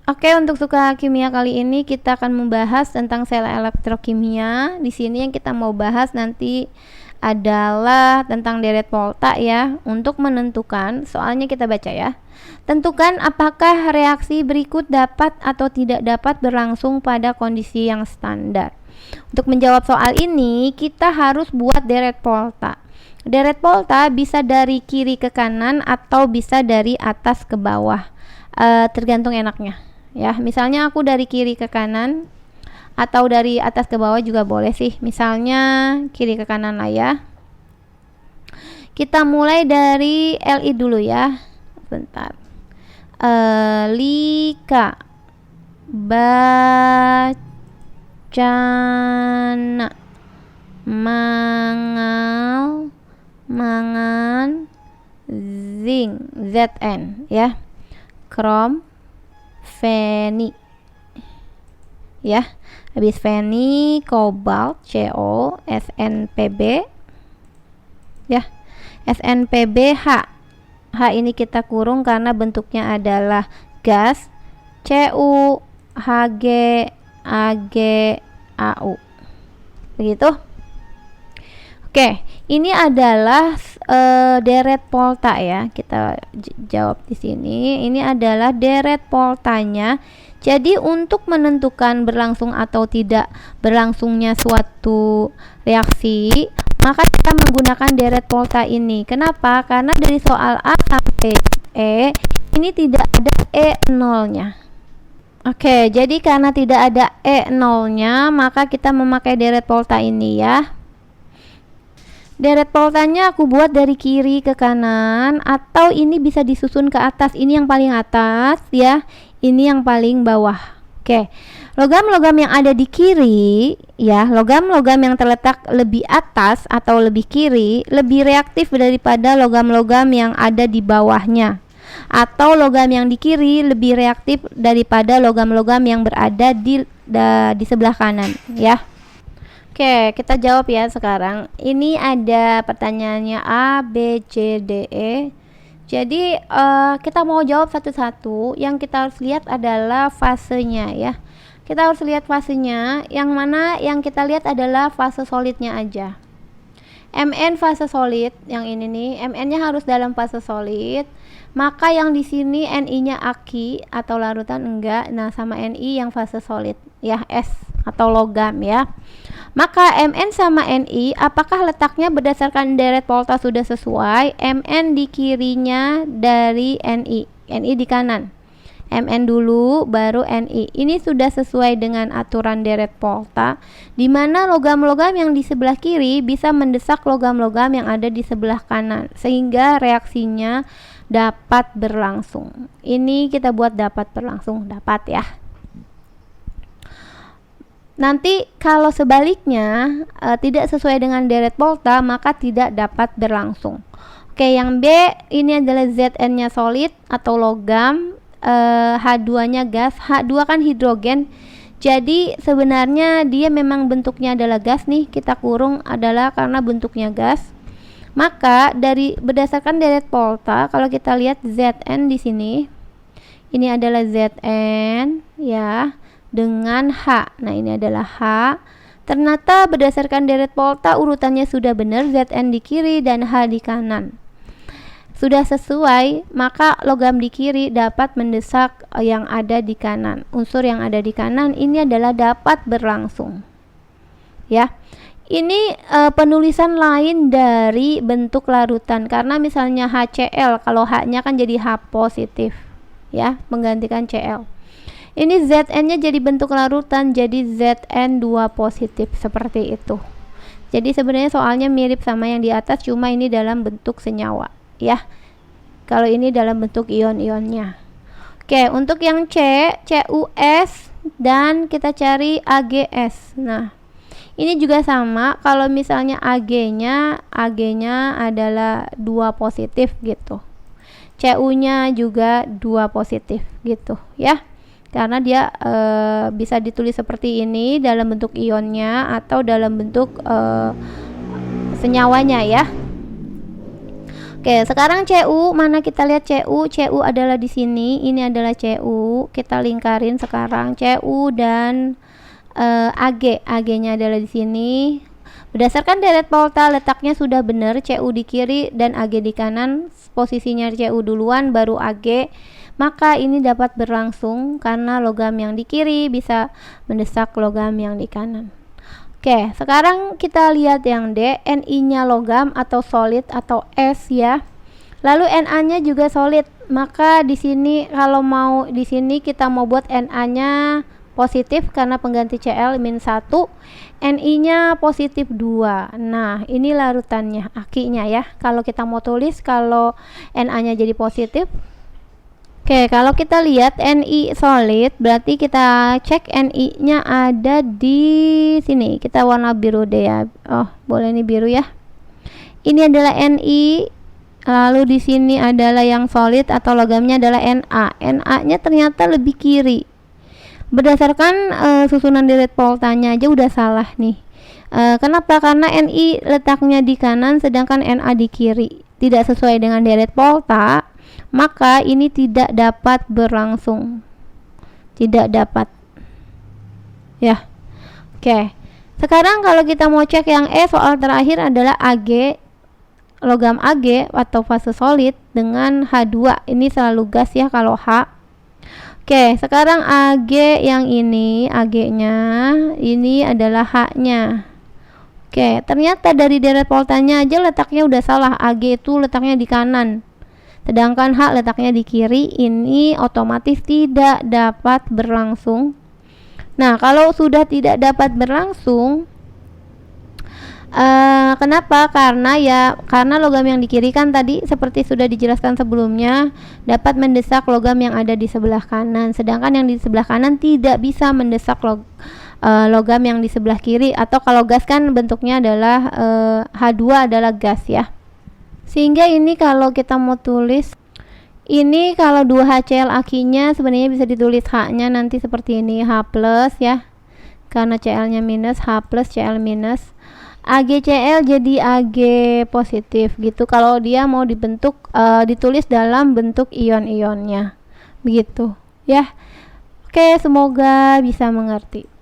Oke, untuk suka kimia kali ini kita akan membahas tentang sel elektrokimia. Di sini yang kita mau bahas nanti adalah tentang deret volta ya. Untuk menentukan, soalnya kita baca ya. Tentukan apakah reaksi berikut dapat atau tidak dapat berlangsung pada kondisi yang standar. Untuk menjawab soal ini, kita harus buat deret volta. Deret volta bisa dari kiri ke kanan atau bisa dari atas ke bawah. Tergantung enaknya. Ya, misalnya aku dari kiri ke kanan atau dari atas ke bawah juga boleh sih. Misalnya kiri ke kanan lah ya. Kita mulai dari Li dulu ya. Bentar. Lika bacana mangan zinc Zn ya, krom Feni ya, habis Feni kobalt Co SnPb ya, SnPb H ini kita kurung karena bentuknya adalah gas, Cu Hg Ag Au begitu. Oke, ini adalah deret volta ya. Kita jawab di sini. Ini adalah deret voltanya. Jadi untuk menentukan berlangsung atau tidak berlangsungnya suatu reaksi, maka kita menggunakan deret volta ini. Kenapa? Karena dari soal A sampai E ini tidak ada E0-nya. Oke, jadi karena tidak ada E0-nya, maka kita memakai deret volta ini ya. Deret voltanya aku buat dari kiri ke kanan atau ini bisa disusun ke atas. Ini yang paling atas ya, ini yang paling bawah. Oke, logam-logam yang ada di kiri ya, logam-logam yang terletak lebih atas atau lebih kiri lebih reaktif daripada logam-logam yang ada di bawahnya, atau logam yang di kiri lebih reaktif daripada logam-logam yang berada di sebelah kanan ya. Oke, kita jawab ya sekarang. Ini ada pertanyaannya A, B, C, D, E. Jadi kita mau jawab satu-satu. Yang kita harus lihat adalah fasenya ya. Kita harus lihat fasenya. Yang mana yang kita lihat adalah fase solidnya aja. Mn fase solid, yang ini nih, Mn-nya harus dalam fase solid. Maka yang di sini Ni-nya aki atau larutan enggak. Nah, sama Ni yang fase solid ya, S atau logam ya. Maka Mn sama Ni apakah letaknya berdasarkan deret volta sudah sesuai? Mn di kirinya dari Ni, Ni di kanan. Mn dulu baru Ni. Ini sudah sesuai dengan aturan deret volta, di mana logam-logam yang di sebelah kiri bisa mendesak logam-logam yang ada di sebelah kanan sehingga reaksinya dapat berlangsung. Ini kita buat dapat berlangsung, dapat ya. Nanti kalau sebaliknya tidak sesuai dengan deret volta, maka tidak dapat berlangsung. Oke, yang B ini adalah Zn-nya solid atau logam, H2-nya gas. H2 kan hidrogen. Jadi sebenarnya dia memang bentuknya adalah gas nih, kita kurung adalah karena bentuknya gas. Maka dari berdasarkan deret volta, kalau kita lihat Zn di sini, ini adalah Zn ya, dengan H. Nah, ini adalah H. Ternyata berdasarkan deret volta urutannya sudah benar, Zn di kiri dan H di kanan. Sudah sesuai, maka logam di kiri dapat mendesak yang ada di kanan. Unsur yang ada di kanan ini adalah dapat berlangsung. Ya. Ini penulisan lain dari bentuk larutan, karena misalnya HCl, kalau H-nya kan jadi H positif ya, menggantikan Cl. Ini Zn-nya jadi bentuk larutan, jadi Zn2 positif seperti itu. Jadi sebenarnya soalnya mirip sama yang di atas, cuma ini dalam bentuk senyawa ya. Kalau ini dalam bentuk ion-ionnya. Oke, untuk yang C, CuS dan kita cari Ags. Nah, ini juga sama, kalau misalnya Ag-nya adalah 2 positif gitu. Cu-nya juga 2 positif gitu ya. Karena dia bisa ditulis seperti ini dalam bentuk ionnya atau dalam bentuk senyawanya ya. Oke, sekarang CU, mana kita lihat CU? CU adalah di sini, ini adalah CU. Kita lingkarin sekarang CU dan AG. AG-nya adalah di sini. Berdasarkan deret volta letaknya sudah benar, CU di kiri dan AG di kanan. Posisinya CU duluan baru AG. Maka ini dapat berlangsung karena logam yang di kiri bisa mendesak logam yang di kanan. Oke, sekarang kita lihat yang D, Ni-nya logam atau solid atau S ya. Lalu Na-nya juga solid. Maka di sini kalau mau di sini kita mau buat Na-nya positif karena pengganti Cl -1, Ni-nya positif 2. Nah, ini larutannya, akinya ya. Kalau kita mau tulis kalau Na-nya jadi positif. Oke, kalau kita lihat Ni solid, berarti kita cek Ni-nya ada di sini. Kita warna biru deh ya. Oh, boleh nih biru ya. Ini adalah Ni. Lalu di sini adalah yang solid atau logamnya adalah Na. Na-nya ternyata lebih kiri. Berdasarkan susunan deret voltanya aja udah salah nih. Kenapa? Karena Ni letaknya di kanan sedangkan Na di kiri. Tidak sesuai dengan deret volta. Maka ini tidak dapat berlangsung. Tidak dapat. Ya. Oke. Sekarang kalau kita mau cek yang E, soal terakhir adalah AG. Logam AG atau fase solid dengan H2. Ini selalu gas ya kalau H. Oke, sekarang AG yang ini, AG-nya ini adalah H-nya. Oke, ternyata dari deret voltanya aja letaknya udah salah. AG itu letaknya di kanan. Sedangkan H letaknya di kiri, ini otomatis tidak dapat berlangsung. Nah, kalau sudah tidak dapat berlangsung, kenapa? Karena logam yang di kiri kan tadi seperti sudah dijelaskan sebelumnya dapat mendesak logam yang ada di sebelah kanan. Sedangkan yang di sebelah kanan tidak bisa mendesak logam yang di sebelah kiri. Atau kalau gas kan bentuknya adalah H2 adalah gas ya. Sehingga ini kalau kita mau tulis, ini kalau 2HCl akinya sebenarnya bisa ditulis H-nya nanti seperti ini, H plus ya, karena Cl-nya minus, H plus Cl minus. AgCl jadi Ag positif gitu kalau dia mau dibentuk ditulis dalam bentuk ion-ionnya begitu ya. Oke, semoga bisa mengerti.